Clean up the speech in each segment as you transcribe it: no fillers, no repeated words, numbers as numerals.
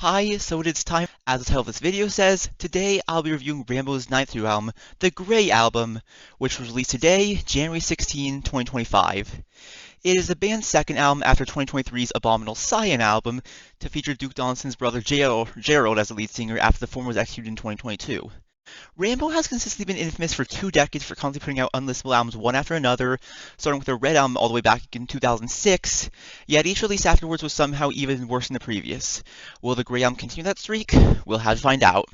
Hi, so it is time, as the title of this video says, today I'll be reviewing Rambo's 9th studio album, The Grey Album, which was released today, January 16, 2025. It is the band's second album after 2023's Abominable Cyan album to feature Duke Donaldson's brother Gerald as the lead singer after the former was executed in 2022. Rambo has consistently been infamous for 2 decades for constantly putting out unlistenable albums one after another, starting with the Red album all the way back in 2006, yet each release afterwards was somehow even worse than the previous. Will the Grey album continue that streak? We'll have to find out.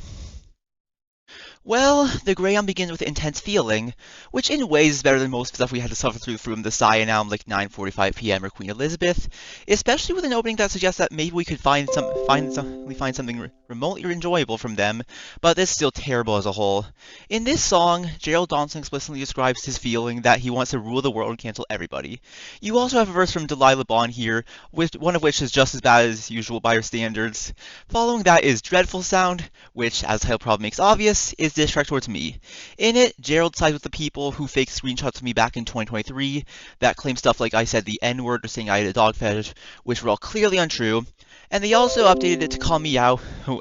Well, the Grey album begins with Intense Feeling, which in ways is better than most stuff we had to suffer through from the Cyan album like 9:45 p.m. or Queen Elizabeth, especially with an opening that suggests that maybe we could find something remotely enjoyable from them, but it's still terrible as a whole. In this song, Gerald Donaldson explicitly describes his feeling that he wants to rule the world and cancel everybody. You also have a verse from Delilah Bond here, one of which is just as bad as usual by our standards. Following that is Dreadful Sound, which, as the title probably makes obvious, is diss track towards me. In it, Gerald sides with the people who faked screenshots of me back in 2023 that claim stuff like I said the N-word or saying I had a dog fetish, which were all clearly untrue, and they also updated it to call me out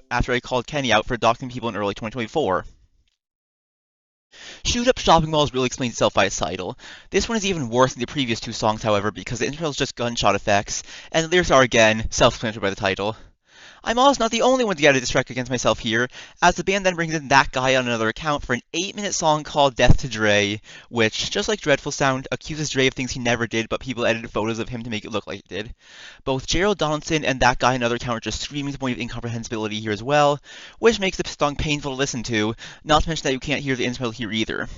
after I called Kenny out for doxing people in early 2024. Shoot Up Shopping Malls really explains itself by its title. This one is even worse than the previous 2 songs, however, because the intro is just gunshot effects, and the lyrics are again self-explanatory by the title. I'm also not the only one to get a diss track against myself here, as the band then brings in That Guy on another account for an 8-minute song called Death to Dre, which, just like Dreadful Sound, accuses Dre of things he never did, but people edited photos of him to make it look like he did. Both Gerald Donaldson and That Guy on another account are just screaming to the point of incomprehensibility here as well, which makes the song painful to listen to, not to mention that you can't hear the instrumental here either.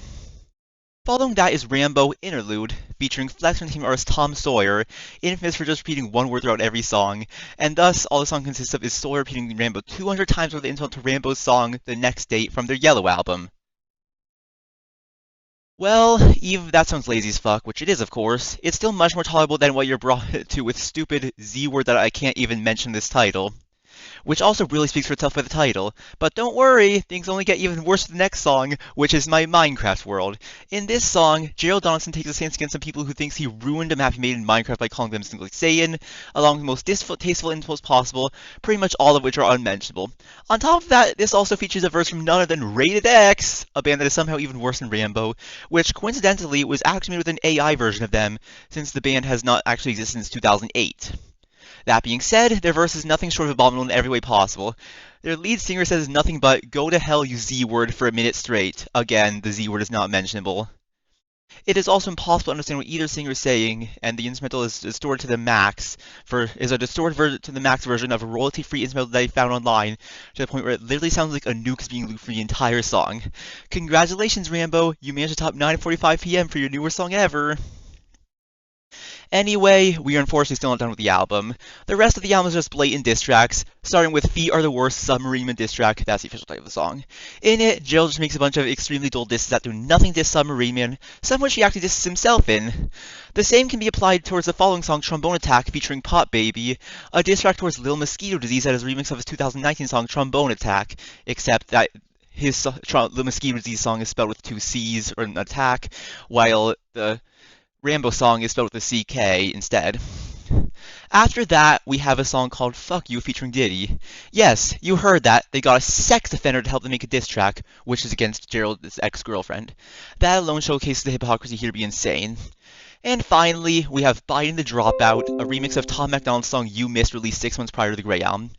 Following that is Rambo Interlude, featuring Flex and team artist Tom Sawyer, infamous for just repeating one word throughout every song, and thus all the song consists of is Sawyer repeating Rambo 200 times over the intro to Rambo's song The Next Date from their Yellow album. Well, even if that sounds lazy as fuck, which it is of course, it's still much more tolerable than what you're brought to with stupid Z-word that I can't even mention in this title. Which also really speaks for itself by the title. But don't worry, things only get even worse with the next song, which is My Minecraft World. In this song, Gerald Donaldson takes a stance against some people who thinks he ruined a map he made in Minecraft by calling them simply Saiyan, along with the most distasteful insults possible, pretty much all of which are unmentionable. On top of that, this also features a verse from none other than Rated X, a band that is somehow even worse than Rambo, which coincidentally was actually made with an AI version of them, since the band has not actually existed since 2008. That being said, their verse is nothing short of abominable in every way possible. Their lead singer says nothing but, "Go to hell, you Z-word," for a minute straight. Again, the Z-word is not mentionable. It is also impossible to understand what either singer is saying, and the instrumental is distorted to the max, to the max version of a royalty-free instrumental that I found online, to the point where it literally sounds like a nuke is being looped for the entire song. Congratulations, Rambo! You managed to top 9:45 p.m. for your newest song ever! Anyway, we are unfortunately still not done with the album. The rest of the album is just blatant diss tracks, starting with Feet Are the Worst Submarine Man diss track, that's the official title of the song. In it, Gerald just makes a bunch of extremely dull disses that do nothing to diss Submarine Man, some of which he actually disses himself in. The same can be applied towards the following song, Trombone Attack, featuring Pot Baby, a diss track towards Lil Mosquito Disease that is a remix of his 2019 song, Trombone Attack, except that his Lil Mosquito Disease song is spelled with 2 C's, or an attack, while the Rambo song is spelled with a CK instead. After that, we have a song called Fuck You featuring Diddy. Yes, you heard that. They got a sex offender to help them make a diss track, which is against Gerald's ex-girlfriend. That alone showcases the hypocrisy here to be insane. And finally, we have Biden the Dropout, a remix of Tom MacDonald's song You Missed, released 6 months prior to the Grey album.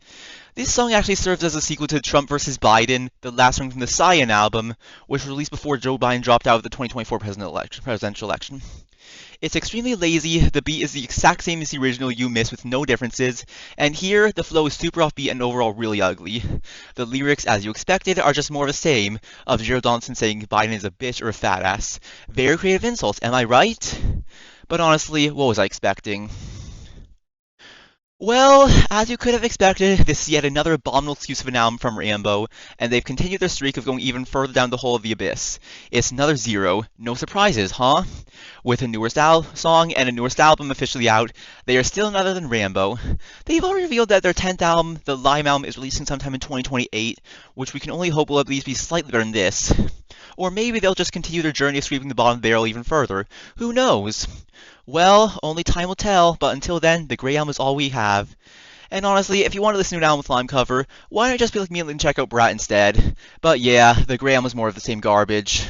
This song actually serves as a sequel to Trump vs. Biden, the last song from the Cyan album, which was released before Joe Biden dropped out of the 2024 presidential election. It's extremely lazy, the beat is the exact same as the original You Miss with no differences, and here, the flow is super offbeat and overall really ugly. The lyrics, as you expected, are just more of the same, of Gerald Donaldson saying Biden is a bitch or a fat ass. Very creative insults, am I right? But honestly, what was I expecting? Well, as you could have expected, this is yet another abominable excuse of an album from Rambo, and they've continued their streak of going even further down the hole of the abyss. It's another 0. No surprises, huh? With a newest song and a newest album officially out, they are still none other than Rambo. They've already revealed that their 10th album, the Lime album, is releasing sometime in 2028, which we can only hope will at least be slightly better than this. Or maybe they'll just continue their journey of sweeping the bottom of the barrel even further. Who knows? Well, only time will tell, but until then, the Grey album is all we have. And honestly, if you want to listen to an album with Lime cover, why not just be like me and check out Brat instead? But yeah, the Graham was more of the same garbage.